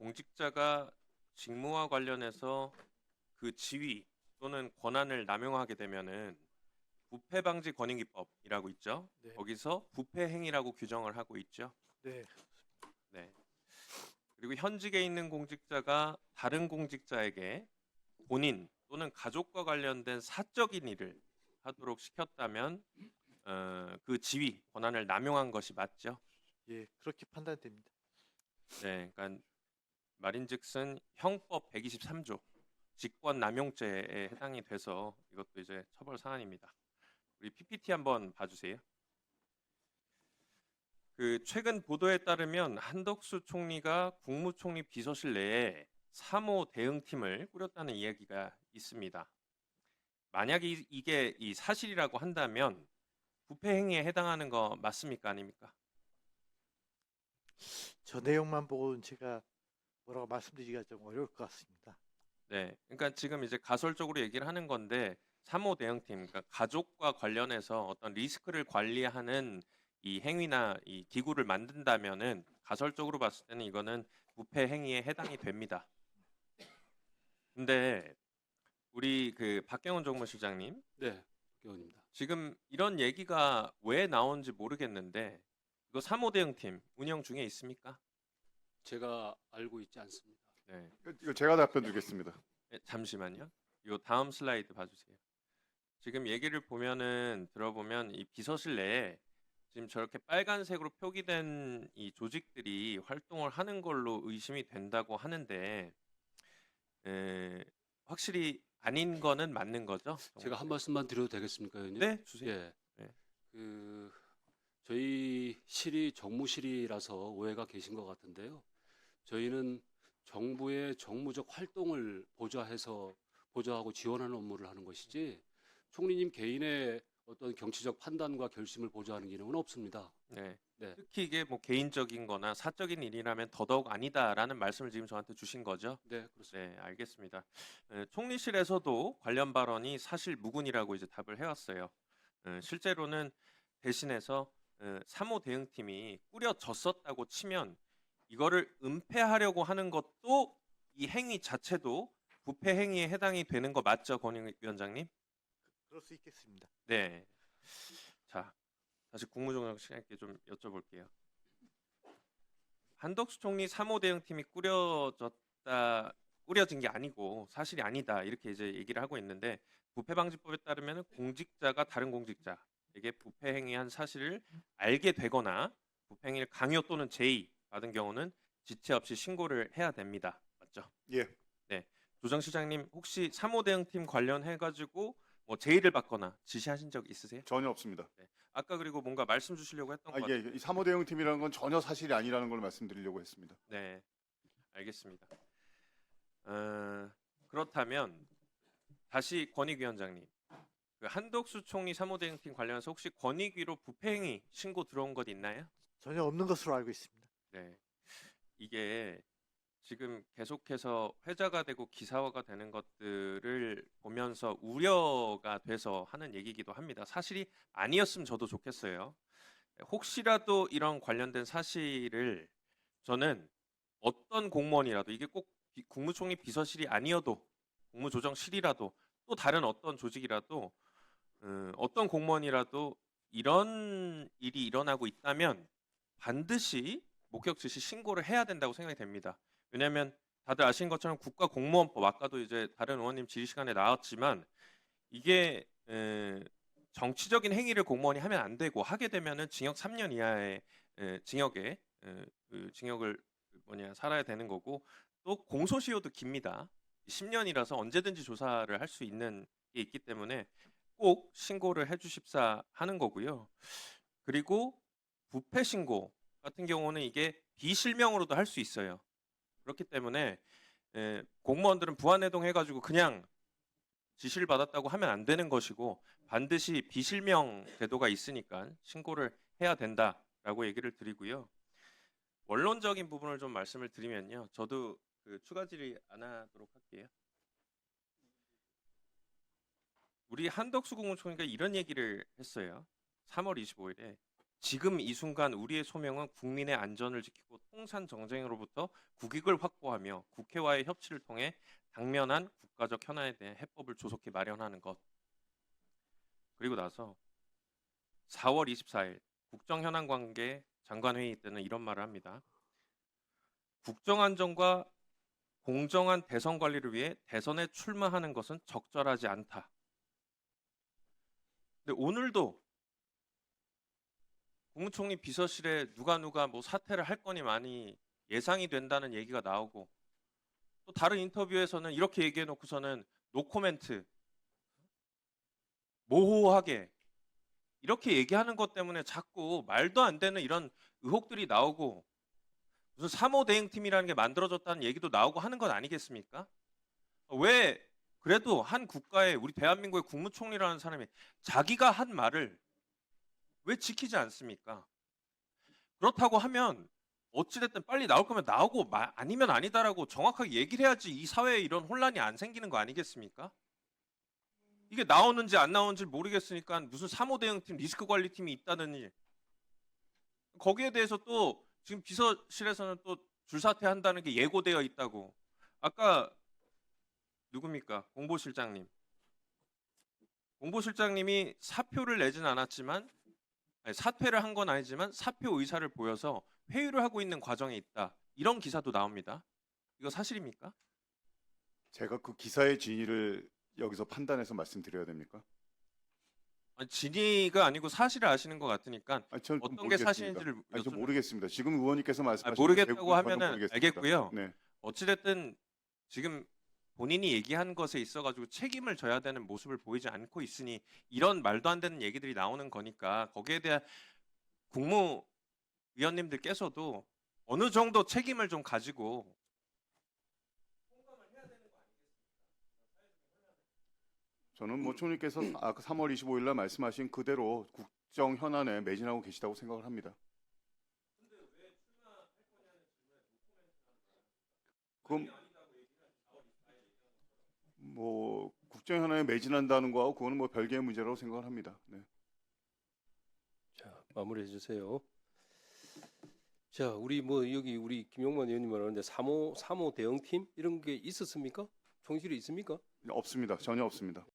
공직자가 직무와 관련해서 그 지위 또는 권한을 남용하게 되면은 부패방지권익위법이라고 있죠. 네, 거기서 부패 행위라고 규정을 하고 있죠. 네, 네. 그리고 현직에 있는 공직자가 다른 공직자에게 본인 또는 가족과 관련된 사적인 일을 하도록 시켰다면 그 지위 권한을 남용한 것이 맞죠. 예, 그렇게 판단됩니다. 네, 그러니까 말인즉슨 형법 123조 직권남용죄에 해당이 돼서 이것도 이제 처벌 사안입니다. 우리 PPT 한번 봐주세요. 그 최근 보도에 따르면 한덕수 총리가 국무총리 비서실 내에 3호 대응팀을 꾸렸다는 이야기가 있습니다. 만약 이게 이 사실이라고 한다면 부패 행위에 해당하는 거 맞습니까? 아닙니까? 저 내용만 보고는 제가 뭐라고 말씀드리기가 좀 어려울 것 같습니다. 네. 그러니까 지금 이제 가설적으로 얘기를 하는 건데 3호 대응팀, 그러니까 가족과 관련해서 어떤 리스크를 관리하는 이 행위나 이 기구를 만든다면은 가설적으로 봤을 때는 이거는 부패 행위에 해당이 됩니다. 근데 우리 그 박경원 정무실장님 네, 박경원입니다. 지금 이런 얘기가 왜 나온지 모르겠는데 이거 3호 대응팀 운영 중에 있습니까? 제가 알고 있지 않습니다. 네. 이거 제가 답변 드리겠습니다. 네, 잠시만요. 이 다음 슬라이드 봐주세요. 지금 얘기를 보면은 들어보면 이 비서실 내에 지금 저렇게 빨간색으로 표기된 이 조직들이 활동을 하는 걸로 의심이 된다고 하는데 확실히 아닌 거는 맞는 거죠? 제가 한 말씀만 드려도 되겠습니까, 의원님? 네, 주세요. 예, 네. 저희 실이 정무실이라서 오해가 계신 것 같은데요. 저희는 정부의 정무적 활동을 보좌하고 지원하는 업무를 하는 것이지 총리님 개인의 어떤 정치적 판단과 결심을 보좌하는 기능은 없습니다. 네. 네. 특히 이게 뭐 개인적인 거나 사적인 일이라면 더더욱 아니다라는 말씀을 지금 저한테 주신 거죠? 네, 그렇습니다. 네, 알겠습니다. 총리실에서도 관련 발언이 사실 무근이라고 이제 답을 해왔어요. 실제로는 대신해서 3호 대응팀이 꾸려졌었다고 치면 이거를 은폐하려고 하는 것도 이 행위 자체도 부패 행위에 해당이 되는 거 맞죠, 권익 위원장님? 그럴 수 있겠습니다. 네. 자, 다시 국무총리 시장님께 좀 여쭤볼게요. 한덕수 총리 3호 대응팀이 꾸려진 게 아니고 사실이 아니다 이렇게 이제 얘기를 하고 있는데 부패방지법에 따르면 공직자가 다른 공직자에게 부패 행위한 사실을 알게 되거나 부패 행위를 강요 또는 제의 받은 경우는 지체 없이 신고를 해야 됩니다. 맞죠? 예. 네. 조정 시장님 혹시 3호 대응팀 관련해 가지고 뭐 제의를 받거나 지시하신 적 있으세요? 전혀 없습니다. 네. 아까 그리고 뭔가 말씀 주시려고 했던 것 예. 같아요. 이 3호 대응팀이라는 건 전혀 사실이 아니라는 걸 말씀드리려고 했습니다. 네. 알겠습니다. 그렇다면 다시 권익위원장님, 그 한덕수 총리 3호 대응팀 관련해서 혹시 권익위로 부패행위 신고 들어온 것 있나요? 전혀 없는 것으로 알고 있습니다. 네, 이게 지금 계속해서 회자가 되고 기사화가 되는 것들을 보면서 우려가 돼서 하는 얘기이기도 합니다. 사실이 아니었으면 저도 좋겠어요. 혹시라도 이런 관련된 사실을 저는 어떤 공무원이라도 이게 꼭 국무총리 비서실이 아니어도 국무조정실이라도 또 다른 어떤 조직이라도 어떤 공무원이라도 이런 일이 일어나고 있다면 반드시 목격 지시 신고를 해야 된다고 생각이 됩니다. 왜냐하면 다들 아시는 것처럼 국가공무원법 아까도 이제 다른 의원님 질의 시간에 나왔지만 이게 정치적인 행위를 공무원이 하면 안 되고 하게 되면은 징역 3년 이하의 징역에 그 징역을 살아야 되는 거고 또 공소시효도 깁니다. 10년이라서 언제든지 조사를 할 수 있는 게 있기 때문에 꼭 신고를 해주십사 하는 거고요. 그리고 부패 신고 같은 경우는 이게 비실명으로도 할 수 있어요. 그렇기 때문에 공무원들은 부안해동 해가지고 그냥 지시를 받았다고 하면 안 되는 것이고 반드시 비실명 제도가 있으니까 신고를 해야 된다라고 얘기를 드리고요. 원론적인 부분을 좀 말씀을 드리면요. 저도 그 추가 질의 안 하도록 할게요. 우리 한덕수 국무총리가 이런 얘기를 했어요. 3월 25일에 지금 이 순간 우리의 소명은 국민의 안전을 지키고 통산 정쟁으로부터 국익을 확보하며 국회와의 협치를 통해 당면한 국가적 현안에 대한 해법을 조속히 마련하는 것. 그리고 나서 4월 24일 국정현안 장관회의 때는 이런 말을 합니다. 국정안전과 공정한 대선 관리를 위해 대선에 출마하는 것은 적절하지 않다. 근데 오늘도 국무총리 비서실에 누가 뭐 사퇴를 할 거니 많이 예상이 된다는 얘기가 나오고, 또 다른 인터뷰에서는 이렇게 얘기해 놓고서는 노코멘트, 모호하게 이렇게 얘기하는 것 때문에 자꾸 말도 안 되는 이런 의혹들이 나오고, 무슨 3호 대응팀이라는 게 만들어졌다는 얘기도 나오고 하는 건 아니겠습니까? 왜 그래도 한 국가의, 우리 대한민국의 국무총리라는 사람이 자기가 한 말을 왜 지키지 않습니까? 그렇다고 하면 어찌됐든 빨리 나올 거면 나오고 아니면 아니다라고 정확하게 얘기를 해야지 이 사회에 이런 혼란이 안 생기는 거 아니겠습니까? 이게 나오는지 안 나오는지 모르겠으니까 무슨 3호 대응팀, 리스크 관리팀이 있다느니, 거기에 대해서 또 지금 비서실에서는 또 줄사퇴한다는 게 예고되어 있다고. 아까 누굽니까? 공보실장님. 공보실장님이 사표를 내진 않았지만, 아니, 사퇴를 한 건 아니지만 사표 의사를 보여서 회유를 하고 있는 과정에 있다. 이런 기사도 나옵니다. 이거 사실입니까? 제가 그 기사의 진위를 여기서 판단해서 말씀드려야 됩니까? 아니, 진위가 아니고 사실을 아시는 것 같으니까 아니, 저는 어떤 게 모르겠습니다. 사실인지를 아니, 저 여쭤- 모르겠습니다. 지금 의원님께서 말씀하신 모르겠다고 대부분 저는 하면은 모르겠습니다. 알겠고요. 네. 어찌됐든 지금 본인이 얘기한 것에 있어가지고 책임을 져야 되는 모습을 보이지 않고 있으니 이런 말도 안 되는 얘기들이 나오는 거니까 거기에 대한 국무위원님들께서도 어느 정도 책임을 좀 가지고 저는 뭐 총리께서 아까 3월 25일 날 말씀하신 그대로 국정 현안에 매진하고 계시다고 생각을 합니다. 그럼 뭐 국정 현안에 매진한다는 거하고 그거는 뭐 별개의 문제라고 생각을 합니다. 네. 자, 마무리해 주세요. 자, 우리 뭐 여기 우리 김용만 의원님 말하는데 3호 대응팀 이런 게 있었습니까? 총실이 있습니까? 없습니다. 전혀 없습니다.